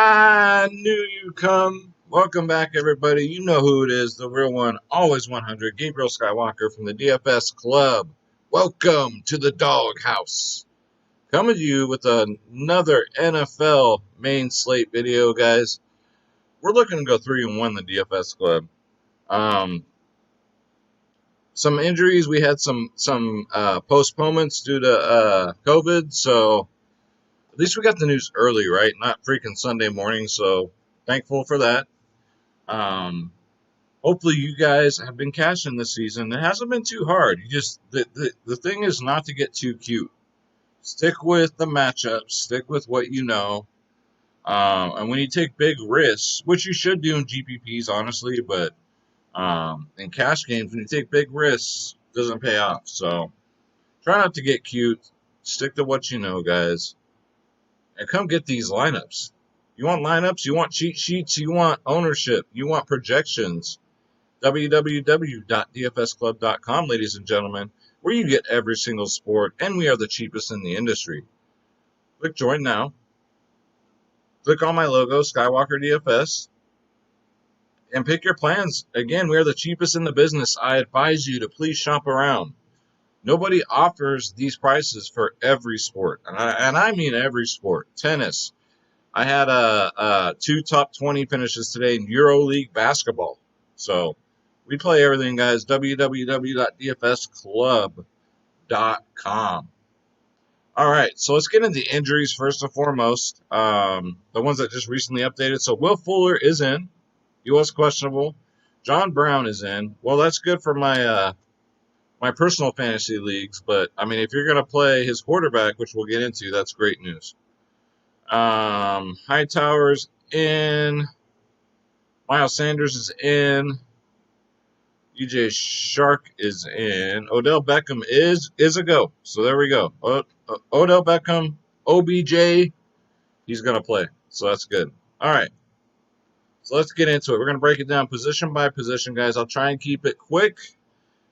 I knew you'd come. Welcome back, everybody. You know who it is, the real one, always 100, Gabriel Skywalker from the DFS Club. Welcome to the doghouse. Coming to you with another NFL main slate video, guys. We're looking to go 3-1 the DFS Club. Some injuries. We had some postponements due to COVID, so at least we got the news early, right? Not freaking Sunday morning, so thankful for that. Hopefully you guys have been cashing this season. It hasn't been too hard. You just the thing is not to get too cute. Stick with the matchups. Stick with what you know. And when you take big risks, which you should do in GPPs, honestly, but in cash games, when you take big risks, it doesn't pay off. So try not to get cute. Stick to what you know, guys. And come get these lineups. You want lineups? You want cheat sheets? You want ownership? You want projections? www.dfsclub.com, ladies and gentlemen, where you get every single sport, and we are the cheapest in the industry. Click join now. Click on my logo, Skywalker DFS, and pick your plans. Again, we are the cheapest in the business. I advise you to please shop around. Nobody offers these prices for every sport, and I mean every sport. Tennis. I had two top 20 finishes today in EuroLeague basketball. So we play everything, guys. www.dfsclub.com. All right, so let's get into injuries first and foremost. The ones that just recently updated. So Will Fuller is in. He was questionable. John Brown is in. Well, that's good for my personal fantasy leagues. But, I mean, if you're going to play his quarterback, which we'll get into, that's great news. Hightower's in. Miles Sanders is in. DJ Shark is in. Odell Beckham is a go. So there we go. Odell Beckham, OBJ, he's going to play. So that's good. All right. So let's get into it. We're going to break it down position by position, guys. I'll try and keep it quick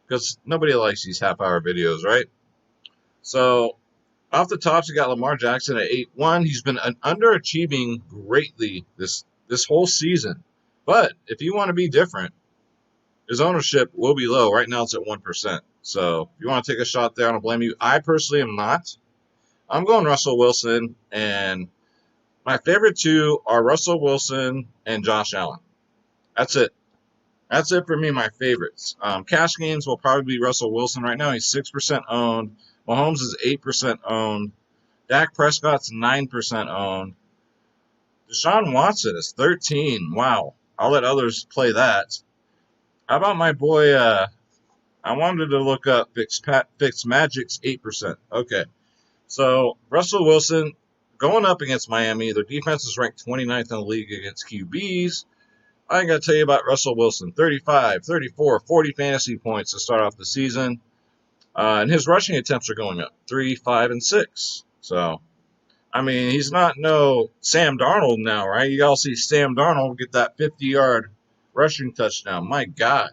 because nobody likes these half-hour videos, right? So off the tops, you got Lamar Jackson at 8-1. He's been underachieving greatly this whole season. But if you want to be different, his ownership will be low. Right now it's at 1%. So if you want to take a shot there, I don't blame you. I personally am not. I'm going Russell Wilson, and my favorite two are Russell Wilson and Josh Allen. That's it. That's it for me, my favorites. Cash games will probably be Russell Wilson right now. He's 6% owned. Mahomes is 8% owned. Dak Prescott's 9% owned. Deshaun Watson is 13. Wow. I'll let others play that. How about my boy, I wanted to look up Fitzmagic's 8%. Okay. So, Russell Wilson going up against Miami. Their defense is ranked 29th in the league against QBs. I ain't got to tell you about Russell Wilson. 35, 34, 40 fantasy points to start off the season. And his rushing attempts are going up. 3, 5, and 6. So, I mean, he's not no Sam Darnold now, right? You all see Sam Darnold get that 50-yard rushing touchdown. My God.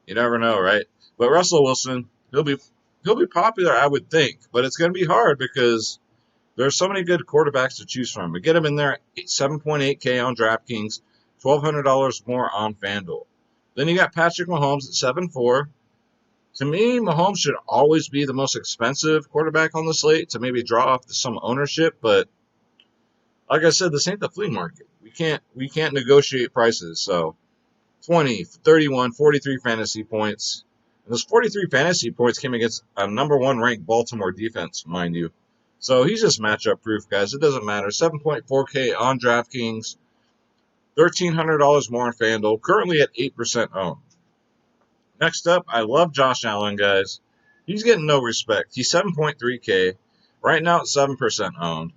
You never know, right? But Russell Wilson, he'll be popular, I would think. But it's going to be hard because there's so many good quarterbacks to choose from. But get him in there at 7.8K on DraftKings, $1,200 more on FanDuel. Then you got Patrick Mahomes at 7.4. To me, Mahomes should always be the most expensive quarterback on the slate to maybe draw off some ownership. But like I said, this ain't the flea market. We can't negotiate prices. So 20, 31, 43 fantasy points. And those 43 fantasy points came against a number one ranked Baltimore defense, mind you. So he's just matchup proof, guys. It doesn't matter. 7.4K on DraftKings. $1,300 more on FanDuel. Currently at 8% owned. Next up, I love Josh Allen, guys. He's getting no respect. He's 7.3K. Right now at 7% owned.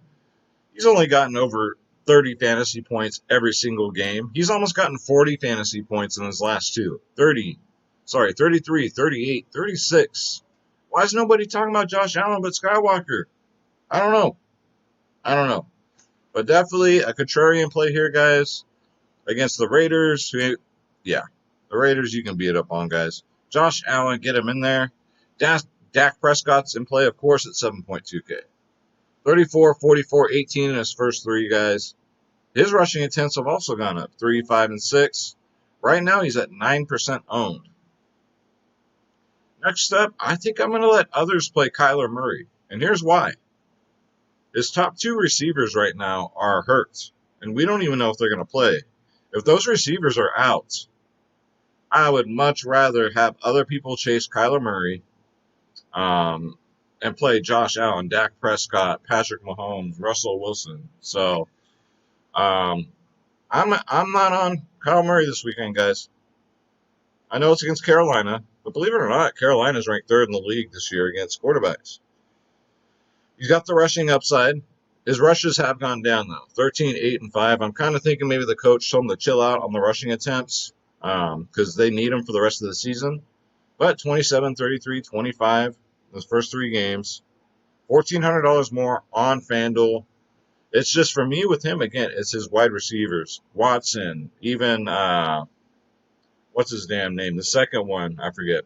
He's only gotten over 30 fantasy points every single game. He's almost gotten 40 fantasy points in his last two. 33, 38, 36. Why is nobody talking about Josh Allen but Skywalker? I don't know. But definitely a contrarian play here, guys, against the Raiders. The Raiders you can beat up on, guys. Josh Allen, get him in there. Dak Prescott's in play, of course, at 7.2K. 34, 44, 18 in his first three, guys. His rushing attempts have also gone up, 3, 5, and 6. Right now, he's at 9% owned. Next up, I think I'm going to let others play Kyler Murray. And here's why. His top 2 receivers right now are hurt, and we don't even know if they're going to play. If those receivers are out, I would much rather have other people chase Kyler Murray and play Josh Allen, Dak Prescott, Patrick Mahomes, Russell Wilson. So I'm not on Kyler Murray this weekend, guys. I know it's against Carolina, but believe it or not, Carolina's ranked 3rd in the league this year against quarterbacks. He's got the rushing upside. His rushes have gone down, though. 13, 8, and 5. I'm kind of thinking maybe the coach told him to chill out on the rushing attempts because they need him for the rest of the season. But 27, 33, 25 those first 3 games. $1,400 more on FanDuel. It's just for me with him, again, it's his wide receivers. Watson, even, what's his damn name? The second one, I forget.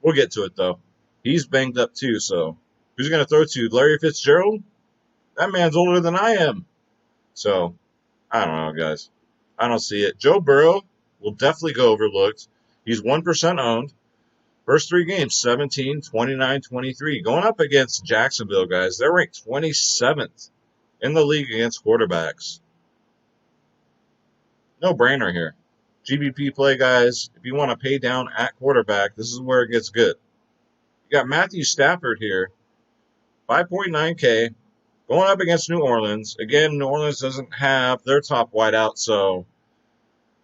We'll get to it, though. He's banged up, too, so who's he going to throw to? Larry Fitzgerald? That man's older than I am. So, I don't know, guys. I don't see it. Joe Burrow will definitely go overlooked. He's 1% owned. First 3 games, 17, 29, 23. Going up against Jacksonville, guys. They're ranked 27th in the league against quarterbacks. No brainer here. GBP play, guys. If you want to pay down at quarterback, this is where it gets good. You got Matthew Stafford here. 5.9K. Going up against New Orleans. Again, New Orleans doesn't have their top wideout, so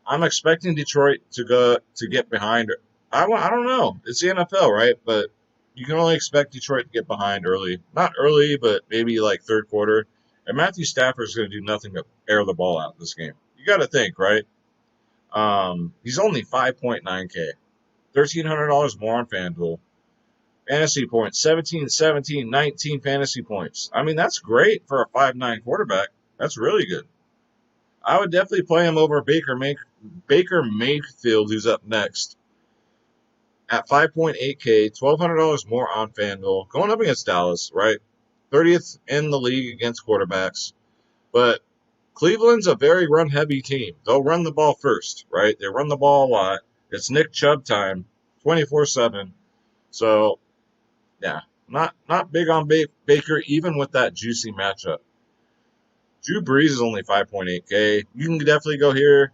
I'm expecting Detroit to get behind. I don't know. It's the NFL, right? But you can only expect Detroit to get behind early. Not early, but maybe like 3rd quarter. And Matthew Stafford is going to do nothing but air the ball out this game. You got to think, right? He's only 5.9K. $1,300 more on FanDuel. Fantasy points, 17, 17, 19 fantasy points. I mean, that's great for a 5'9 quarterback. That's really good. I would definitely play him over Baker Mayfield, who's up next. At 5.8K, $1,200 more on FanDuel. Going up against Dallas, right? 30th in the league against quarterbacks. But Cleveland's a very run-heavy team. They'll run the ball first, right? They run the ball a lot. It's Nick Chubb time, 24/7. So, yeah, not big on Baker, even with that juicy matchup. Drew Brees is only 5.8K. You can definitely go here,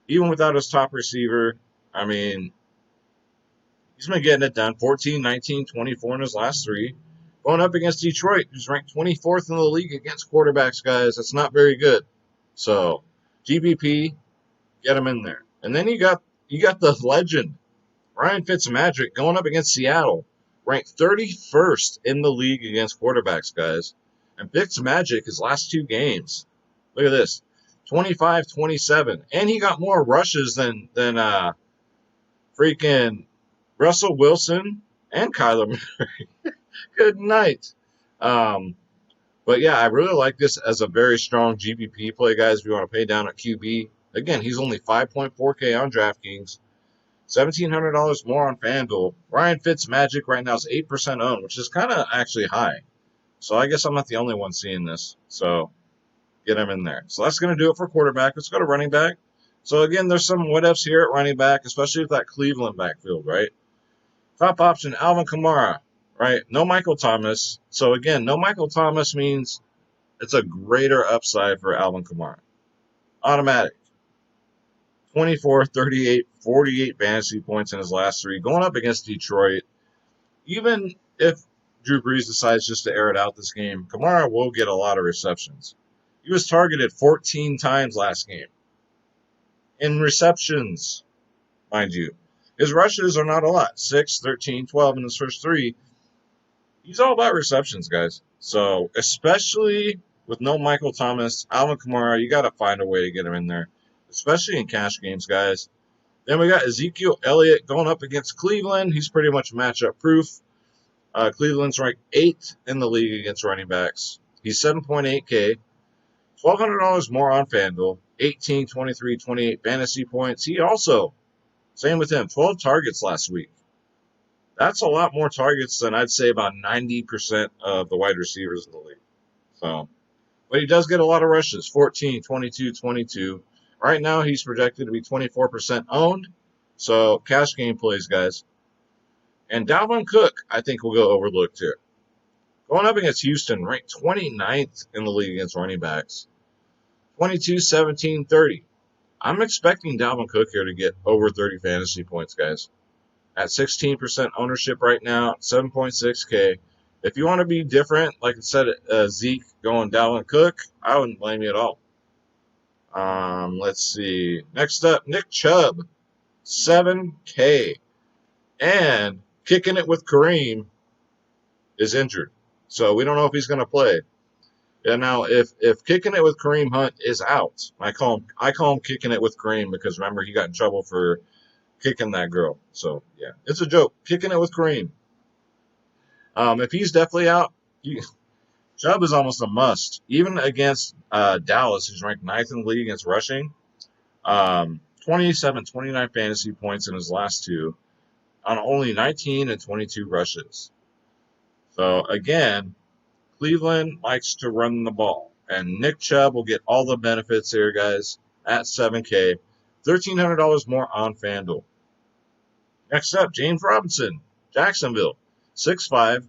even without his top receiver. I mean, he's been getting it done. 14, 19, 24 in his last 3. Going up against Detroit, who's ranked 24th in the league against quarterbacks, guys. That's not very good. So, GBP, get him in there. And then you got the legend, Ryan Fitzmagic, going up against Seattle, ranked 31st in the league against quarterbacks, guys. And Fitzmagic, his last 2 games, look at this, 25, 27. And he got more rushes than freaking Russell Wilson and Kyler Murray. Good night. But yeah, I really like this as a very strong GBP play, guys. If you want to pay down at QB, again, he's only 5.4K on DraftKings, $1,700 more on FanDuel. Ryan Fitzmagic right now is 8% owned, which is kind of actually high. So I guess I'm not the only one seeing this. So get him in there. So that's going to do it for quarterback. Let's go to running back. So again, there's some what-ifs here at running back, especially with that Cleveland backfield, right? Top option, Alvin Kamara, right? No Michael Thomas. So again, no Michael Thomas means it's a greater upside for Alvin Kamara. Automatic. 24, 38, 48 fantasy points in his last 3. Going up against Detroit. Even if Drew Brees decides just to air it out this game, Kamara will get a lot of receptions. He was targeted 14 times last game. In receptions, mind you. His rushes are not a lot. 6, 13, 12 in his first 3. He's all about receptions, guys. So, especially with no Michael Thomas, Alvin Kamara, you got to find a way to get him in there, especially in cash games, guys. Then we got Ezekiel Elliott going up against Cleveland. He's pretty much matchup proof. Cleveland's ranked 8th in the league against running backs. He's 7.8K. $1,200 more on FanDuel. 18, 23, 28 fantasy points. He also, same with him, 12 targets last week. That's a lot more targets than I'd say about 90% of the wide receivers in the league. So, But he does get a lot of rushes, 14, 22, 22. Right now, he's projected to be 24% owned. So, cash game plays, guys. And Dalvin Cook, I think, will go overlooked here. Going up against Houston, ranked 29th in the league against running backs. 22, 17, 30. I'm expecting Dalvin Cook here to get over 30 fantasy points, guys. At 16% ownership right now, 7.6K. If you want to be different, like I said, Zeke going Dalvin Cook, I wouldn't blame you at all. Let's see. Next up, Nick Chubb, 7K. And kicking it with Kareem is injured. So we don't know if he's going to play. Yeah, now if kicking it with Kareem Hunt is out, I call him kicking it with Kareem because remember he got in trouble for kicking that girl. So yeah, it's a joke. Kicking it with Kareem. If he's definitely out, Chubb is almost a must. Even against Dallas, who's ranked 9th in the league against rushing. 27, 29 fantasy points in his last two on only 19 and 22 rushes. So again, Cleveland likes to run the ball. And Nick Chubb will get all the benefits here, guys, at 7K. $1,300 more on FanDuel. Next up, James Robinson, Jacksonville, 6'5".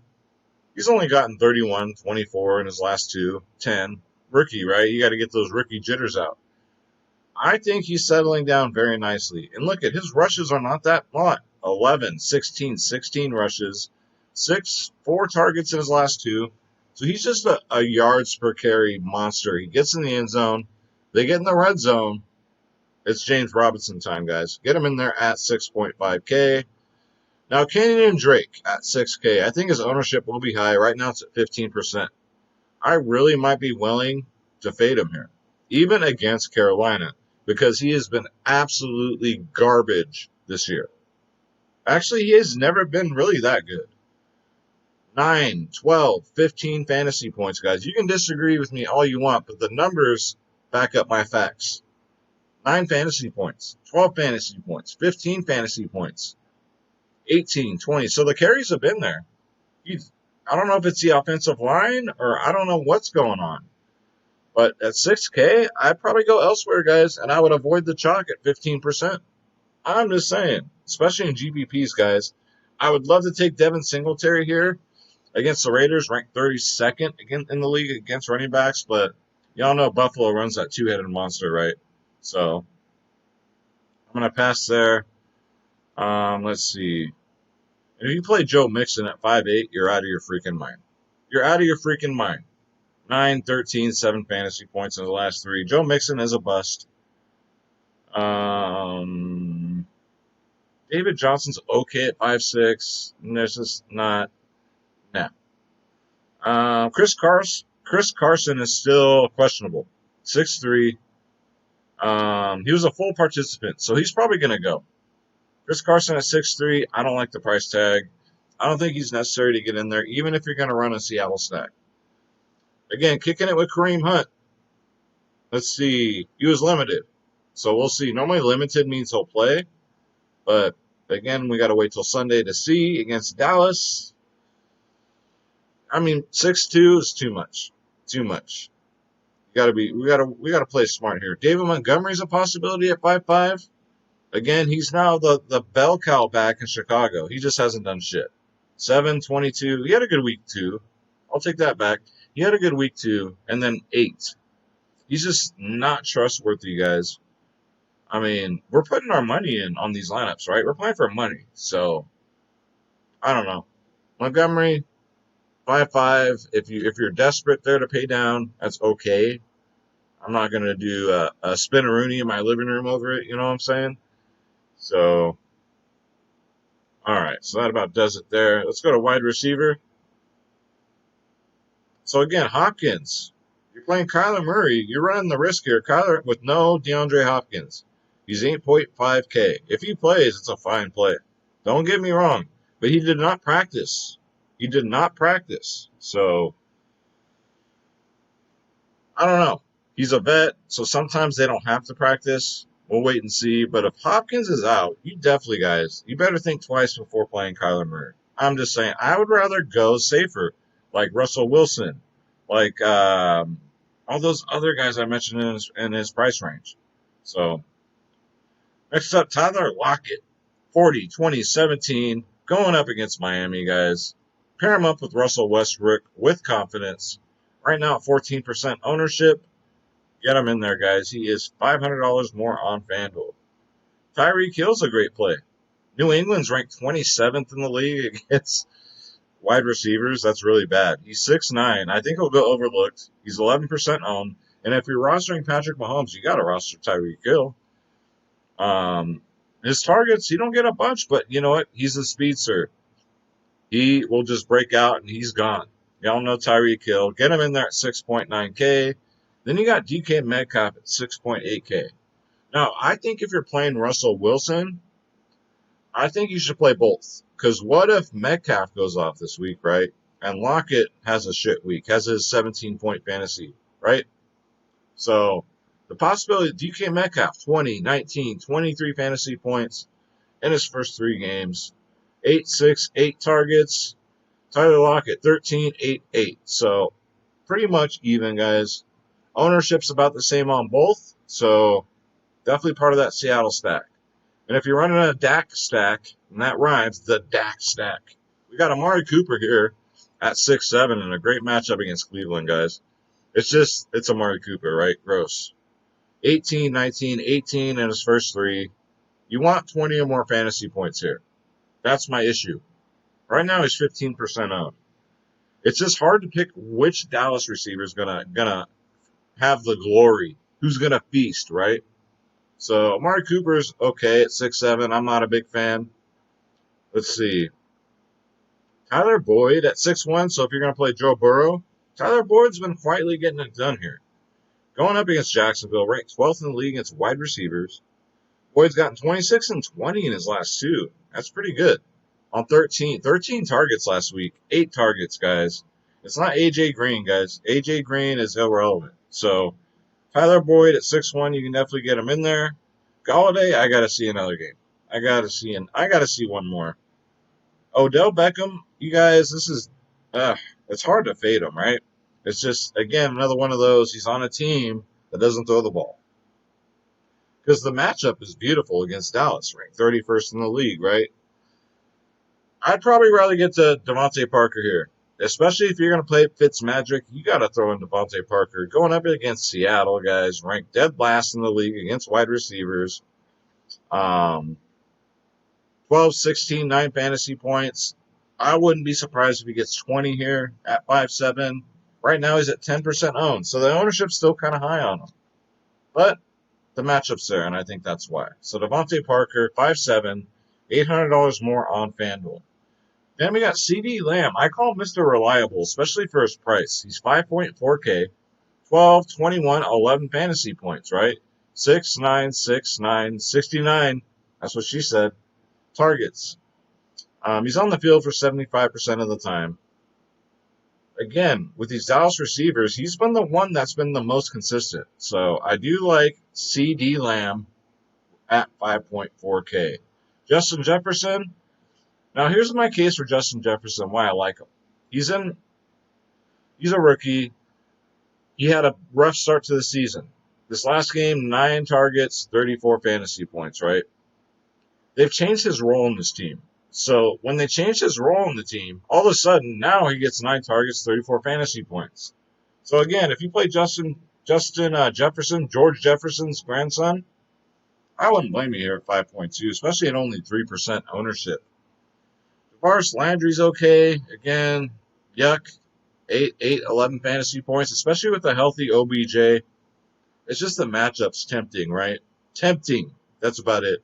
He's only gotten 31, 24 in his last two, 10. Rookie, right? You got to get those rookie jitters out. I think he's settling down very nicely. And look at his rushes are not that lot. 11, 16, 16 rushes, 4 targets in his last two. So he's just a yards per carry monster. He gets in the end zone. They get in the red zone. It's James Robinson time, guys. Get him in there at 6.5K. Now, Kenyon Drake at 6K. I think his ownership will be high. Right now it's at 15%. I really might be willing to fade him here, even against Carolina, because he has been absolutely garbage this year. Actually, he has never been really that good. 9, 12, 15 fantasy points, guys. You can disagree with me all you want, but the numbers back up my facts. 9 fantasy points, 12 fantasy points, 15 fantasy points, 18, 20. So the carries have been there. I don't know if it's the offensive line or I don't know what's going on. But at 6K, I'd probably go elsewhere, guys, and I would avoid the chalk at 15%. I'm just saying, especially in GPPs, guys. I would love to take Devin Singletary here against the Raiders, ranked 32nd in the league against running backs, but y'all know Buffalo runs that two-headed monster, right? So I'm going to pass there. Let's see. If you play Joe Mixon at 5'8", you're out of your freaking mind. You're out of your freaking mind. 9, 13, 7 fantasy points in the last 3. Joe Mixon is a bust. David Johnson's okay at 5'6". There's just not. Nah. Chris Carson is still questionable. 6'3". He was a full participant, so he's probably going to go. Chris Carson at 6'3", I don't like the price tag. I don't think he's necessary to get in there, even if you're going to run a Seattle stack. Again, kicking it with Kareem Hunt. Let's see. He was limited, so we'll see. Normally limited means he'll play, but again, we got to wait till Sunday to see against Dallas. I mean, 6'2" is too much. Too much. We gotta play smart here. David Montgomery's a possibility at 5'5". Again, he's now the bell cow back in Chicago. He just hasn't done shit. 7, 22. He had a good week 2. I'll take that back. He had a good week 2, and then 8. He's just not trustworthy, guys. I mean, we're putting our money in on these lineups, right? We're playing for money. So, I don't know. Montgomery, 5'5". If you're desperate there to pay down, that's okay. I'm not going to do a spinneroonie in my living room over it. You know what I'm saying? So, all right. So that about does it there. Let's go to wide receiver. So again, Hopkins. You're playing Kyler Murray. You're running the risk here. Kyler with no DeAndre Hopkins. He's 8.5K. If he plays, it's a fine play. Don't get me wrong. But he did not practice. He did not practice. So, I don't know. He's a vet, so sometimes they don't have to practice. We'll wait and see. But if Hopkins is out, you definitely, guys, you better think twice before playing Kyler Murray. I'm just saying, I would rather go safer, like Russell Wilson, like all those other guys I mentioned in his price range. So next up, Tyler Lockett, 40, 20, 17, going up against Miami, guys. Pair him up with Russell Westbrook with confidence. Right now at 14% ownership. Get him in there, guys. He is $500 more on FanDuel. Tyreek Hill's a great play. New England's ranked 27th in the league against wide receivers. That's really bad. He's 6'9". I think he'll go overlooked. He's 11% owned. And if you're rostering Patrick Mahomes, you got to roster Tyreek Hill. His targets, you don't get a bunch, but you know what? He's a speedster. He will just break out and he's gone. Y'all know Tyreek Hill. Get him in there at 6.9K. Then you got DK Metcalf at 6.8K. Now, I think if you're playing Russell Wilson, I think you should play both. Because what if Metcalf goes off this week, right? And Lockett has a shit week, has his 17-point fantasy, right? So the possibility of DK Metcalf, 20, 19, 23 fantasy points in his first 3 games. 8, 6, 8 targets. Tyler Lockett, 13, 8, 8. So pretty much even, guys. Ownership's about the same on both. So definitely part of that Seattle stack. And if you're running a Dak stack, and that rhymes, the Dak stack. We got Amari Cooper here at 6'7", and a great matchup against Cleveland, guys. It's Amari Cooper, right? Gross. 18, 19, 18 in his first 3. You want 20 or more fantasy points here. That's my issue. Right now he's 15% owned. It's just hard to pick which Dallas receiver is gonna have the glory. Who's gonna feast, right? So Amari Cooper's okay at 6'7". I'm not a big fan. Let's see. Tyler Boyd at 6'1". So if you're gonna play Joe Burrow, Tyler Boyd's been quietly getting it done here. Going up against Jacksonville, ranked 12th in the league against wide receivers. Boyd's gotten 26 and 20 in his last 2. That's pretty good. On 13 targets last week. 8 targets, guys. It's not A.J. Green, guys. A.J. Green is irrelevant. So Tyler Boyd at 6'1", you can definitely get him in there. Galladay, I got to see another game. I got to see one more. Odell Beckham, you guys, it's hard to fade him, right? It's just, again, another one of those. He's on a team that doesn't throw the ball. Because the matchup is beautiful against Dallas, ranked 31st in the league, right? I'd probably rather get to Devontae Parker here. Especially if you're going to play Fitzmagic, you got to throw in Devontae Parker. Going up against Seattle, guys, ranked dead last in the league against wide receivers. 12, 16, 9 fantasy points. I wouldn't be surprised if he gets 20 here at 5'7". Right now he's at 10% owned, so the ownership's still kind of high on him. But the matchup's there, and I think that's why. So Devontae Parker, 5'7", $800 more on FanDuel. Then we got CeeDee Lamb. I call him Mr. Reliable, especially for his price. He's 5.4K, 12, 21, 11 fantasy points, right? 6, 9, 6, 9, 69. That's what she said. Targets. He's on the field for 75% of the time. Again, with these Dallas receivers, he's been the one that's been the most consistent. So I do like CeeDee Lamb at 5.4K. Justin Jefferson. Now, here's my case for Justin Jefferson, why I like him. He's a rookie. He had a rough start to the season. This last game, 9 targets, 34 fantasy points, right? They've changed his role in this team. So when they changed his role in the team, all of a sudden, now he gets 9 targets, 34 fantasy points. So again, if you play Justin Jefferson, George Jefferson's grandson, I wouldn't blame you here at 5.2, especially at only 3% ownership. Jarvis Landry's okay. Again, yuck. 8, 11 fantasy points, especially with a healthy OBJ. It's just the matchup's tempting, right? Tempting. That's about it.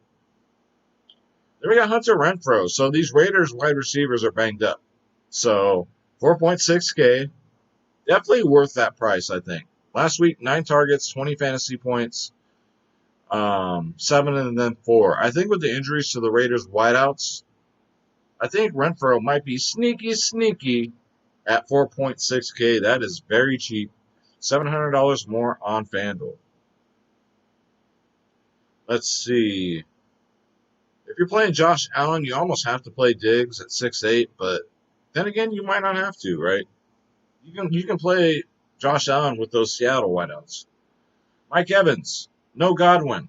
Then we got Hunter Renfrow. So these Raiders wide receivers are banged up. So 4.6K. Definitely worth that price, I think. Last week, 9 targets, 20 fantasy points, 7 and then 4. I think with the injuries to the Raiders wideouts, I think Renfrow might be sneaky at 4.6K. That is very cheap. $700 more on FanDuel. Let's see. If you're playing Josh Allen, you almost have to play Diggs at 6'8", but then again, you might not have to, right? You can play Josh Allen with those Seattle wideouts. Mike Evans, no Godwin.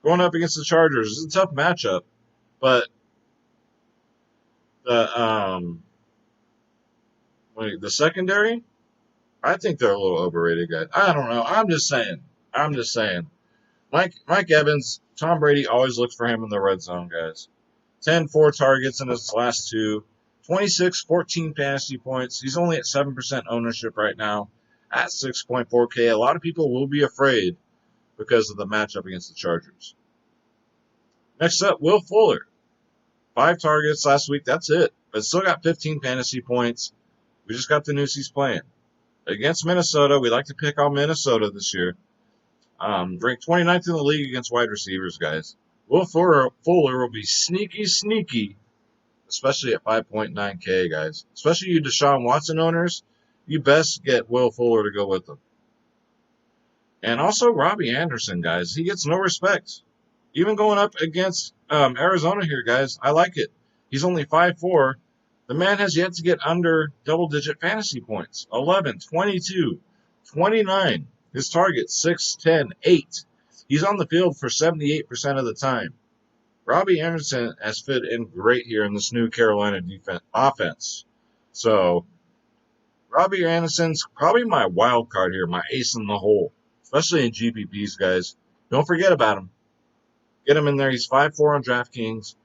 Going up against the Chargers is a tough matchup, but the secondary, I think they're a little overrated, guys. I don't know. I'm just saying. Mike Evans, Tom Brady always looks for him in the red zone, guys. 4 targets in his last 2. 14 fantasy points. He's only at 7% ownership right now at 6.4K. A lot of people will be afraid because of the matchup against the Chargers. Next up, Will Fuller. 5 targets last week. That's it. But still got 15 fantasy points. We just got the news he's playing. Against Minnesota, we like to pick on Minnesota this year. Ranked 29th in the league against wide receivers, guys. Will Fuller will be sneaky, especially at 5.9K, guys. Especially you Deshaun Watson owners, you best get Will Fuller to go with them. And also Robbie Anderson, guys. He gets no respect. Even going up against Arizona here, guys, I like it. He's only 5'4". The man has yet to get under double-digit fantasy points. 11, 22, 29. His target, 6, 10, 8. He's on the field for 78% of the time. Robbie Anderson has fit in great here in this new Carolina offense. So, Robbie Anderson's probably my wild card here, my ace in the hole, especially in GPPs, guys. Don't forget about him. Get him in there. He's 5'4" on Draftkings,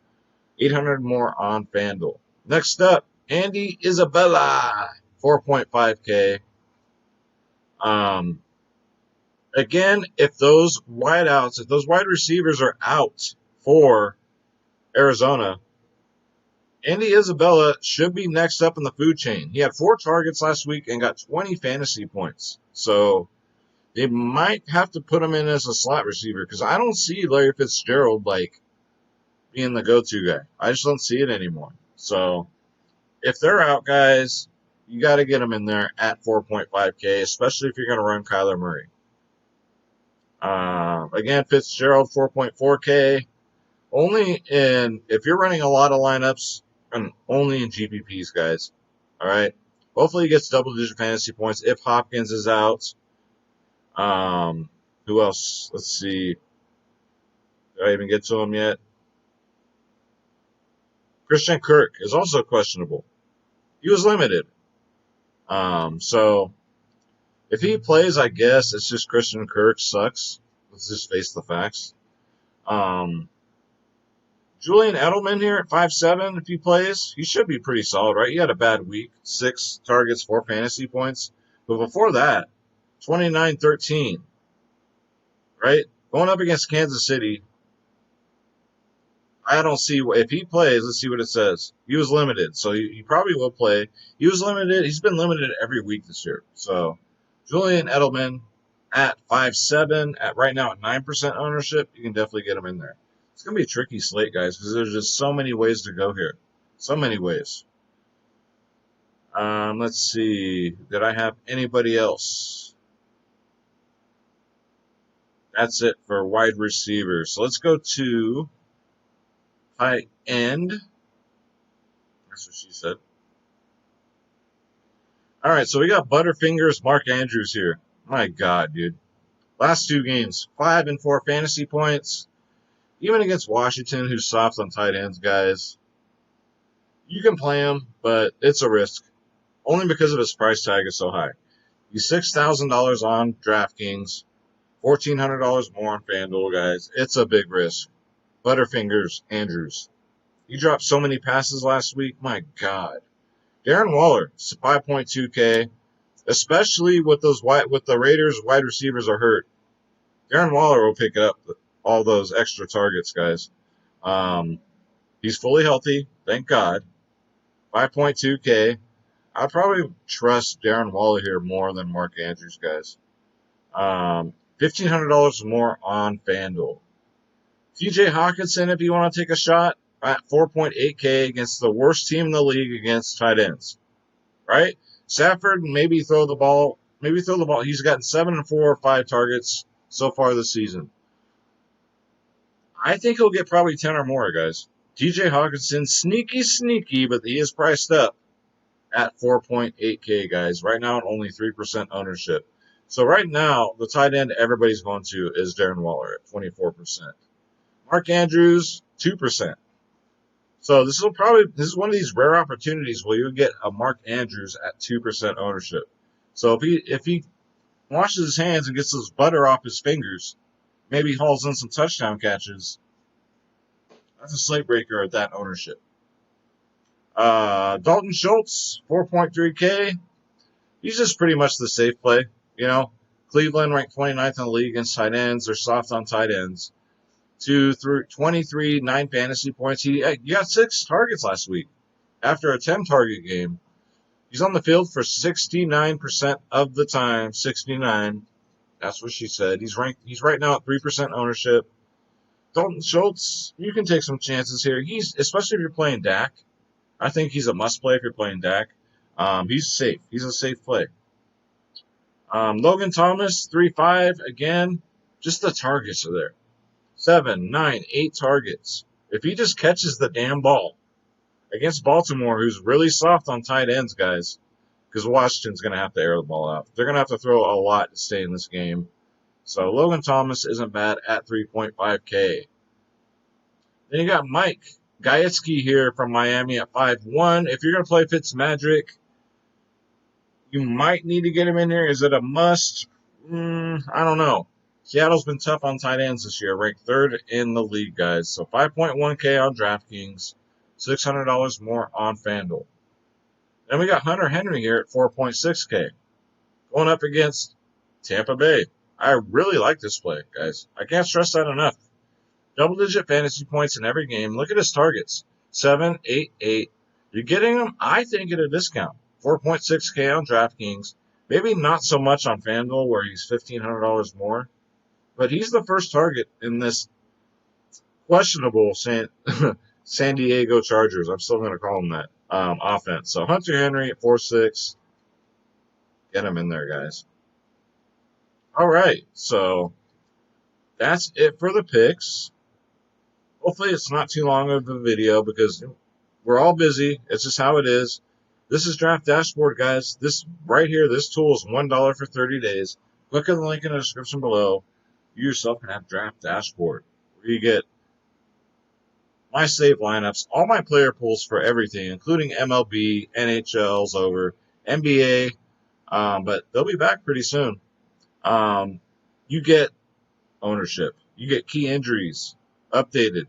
800 more on FanDuel. Next up, Andy Isabella, 4.5K. Again, if those wide receivers are out for Arizona, Andy Isabella should be next up in the food chain. He had 4 targets last week and got 20 fantasy points. So they might have to put him in as a slot receiver because I don't see Larry Fitzgerald being the go-to guy. I just don't see it anymore. So if they're out, guys, you got to get them in there at 4.5K, especially if you're going to run Kyler Murray. Again, Fitzgerald, 4.4K. If you're running a lot of lineups, and only in GPPs, guys. All right. Hopefully he gets double-digit fantasy points if Hopkins is out. Who else? Let's see. Did I even get to him yet? Christian Kirk is also questionable. He was limited. So if he plays, I guess it's just Christian Kirk sucks. Let's just face the facts. Julian Edelman here at 5'7", if he plays, he should be pretty solid, right? He had a bad week. 6 targets, 4 fantasy points. But before that, 29-13, right? Going up against Kansas City, I don't see if he plays. Let's see what it says. He was limited, so he probably will play. He was limited. He's been limited every week this year. So Julian Edelman at 5'7", at right now at 9% ownership, you can definitely get him in there. It's going to be a tricky slate, guys, because there's just so many ways to go here. So many ways. Let's see. Did I have anybody else? That's it for wide receivers. So let's go to tight end. That's what she said. All right, so we got Butterfingers Mark Andrews here. My God, dude. Last 2 games, 5 and 4 fantasy points. Even against Washington, who's soft on tight ends, guys. You can play him, but it's a risk. Only because of his price tag is so high. He's $6,000 on DraftKings. $1,400 more on FanDuel, guys. It's a big risk. Butterfingers Andrews. He dropped so many passes last week. My God. Darren Waller, 5.2K. Especially with the Raiders wide receivers are hurt. Darren Waller will pick up all those extra targets, guys. He's fully healthy, thank God. 5.2K. I'd probably trust Darren Waller here more than Mark Andrews, guys. $1,500 more on FanDuel. TJ Hawkinson, if you want to take a shot, at 4.8K against the worst team in the league against tight ends. Right? Stafford, maybe throw the ball. He's gotten 7 and 4 or 5 targets so far this season. I think he'll get probably 10 or more, guys. TJ Hawkinson, sneaky, but he is priced up. at 4.8K, guys. Right now, only 3% ownership. So right now, the tight end everybody's going to is Darren Waller at 24%. Mark Andrews, 2%. So this is one of these rare opportunities where you get a Mark Andrews at 2% ownership. So if he washes his hands and gets this butter off his fingers, maybe hauls in some touchdown catches, that's a slate breaker at that ownership. Dalton Schultz, 4.3K. He's just pretty much the safe play. You know, Cleveland ranked 29th in the league against tight ends. They're soft on tight ends. 2 through 23, 9 fantasy points. He got 6 targets last week after a 10-target game. He's on the field for 69% of the time. 69. That's what she said. He's right now at 3% ownership. Dalton Schultz, you can take some chances here. Especially if you're playing Dak. I think he's a must play if you're playing Dak. He's safe. He's a safe play. Logan Thomas, 3.5. Again, just the targets are there. 7, 9, 8 targets. If he just catches the damn ball against Baltimore, who's really soft on tight ends, guys, because Washington's going to have to air the ball out. They're going to have to throw a lot to stay in this game. So Logan Thomas isn't bad at 3.5K. Then you got Mike Gajewski here from Miami at 5.1. If you're going to play Fitzmagic, you might need to get him in here. Is it a must? I don't know. Seattle's been tough on tight ends this year, ranked 3rd in the league, guys. So 5.1K on DraftKings, $600 more on FanDuel. Then we got Hunter Henry here at 4.6K, going up against Tampa Bay. I really like this play, guys. I can't stress that enough. Double-digit fantasy points in every game. Look at his targets. 7, 8, 8. You're getting him, I think, at a discount. 4.6K on DraftKings. Maybe not so much on FanDuel where he's $1,500 more. But he's the first target in this questionable San Diego Chargers. I'm still going to call him that offense. So Hunter Henry at 4.6. Get him in there, guys. All right. So that's it for the picks. Hopefully it's not too long of a video because we're all busy. It's just how it is. This is Draft Dashboard, guys. This right here, this tool is $1 for 30 days. Click on the link in the description below. You yourself can have Draft Dashboard, where you get my save lineups, all my player pools for everything, including MLB, NHL's over, NBA, but they'll be back pretty soon. You get ownership. You get key injuries updated.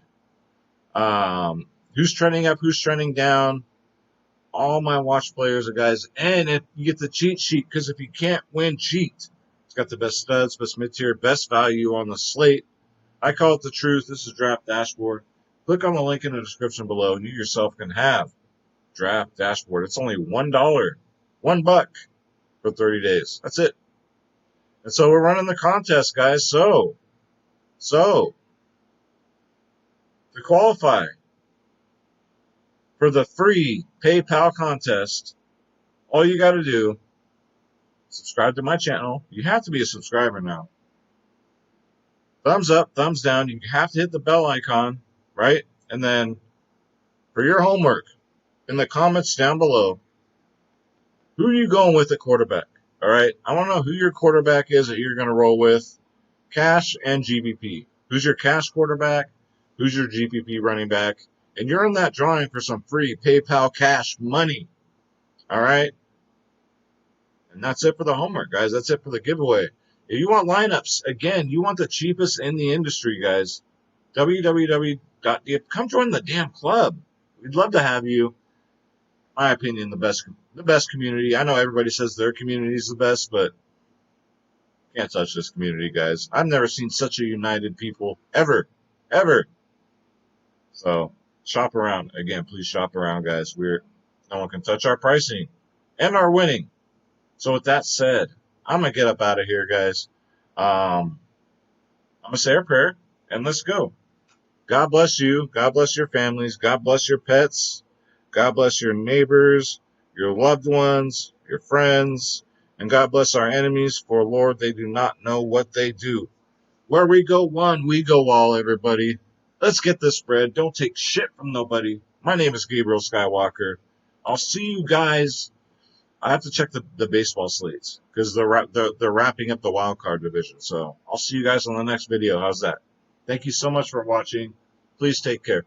Who's trending up, who's trending down. All my watch players are guys. And if you get the cheat sheet, because if you can't win, cheat. It's got the best studs, best mid-tier, best value on the slate. I call it the truth. This is Draft Dashboard. Click on the link in the description below, and you yourself can have Draft Dashboard. It's only $1, $1 for 30 days. That's it. And so we're running the contest, guys. So to qualify for the free PayPal contest, all you got to do, subscribe to my channel. You have to be a subscriber now. Thumbs up, thumbs down. You have to hit the bell icon, right? And then for your homework, in the comments down below, who are you going with at quarterback? All right? I want to know who your quarterback is that you're going to roll with, cash and GPP. Who's your cash quarterback? Who's your GPP running back? And you're in that drawing for some free PayPal cash money. All right? And that's it for the homework, guys. That's it for the giveaway. If you want lineups, again, you want the cheapest in the industry, guys. Come join the damn club. We'd love to have you. My opinion, the best community. I know everybody says their community is the best, but can't touch this community, guys. I've never seen such a united people ever. So shop around. Again, please shop around, guys. No one can touch our pricing and our winning. So with that said, I'm going to get up out of here, guys. I'm going to say our prayer, and let's go. God bless you. God bless your families. God bless your pets. God bless your neighbors, your loved ones, your friends. And God bless our enemies, for, Lord, they do not know what they do. Where we go one, we go all, everybody. Let's get this spread. Don't take shit from nobody. My name is Gabriel Skywalker. I'll see you guys. I have to check the baseball slates because they're wrapping up the wild card division. So I'll see you guys on the next video. How's that? Thank you so much for watching. Please take care.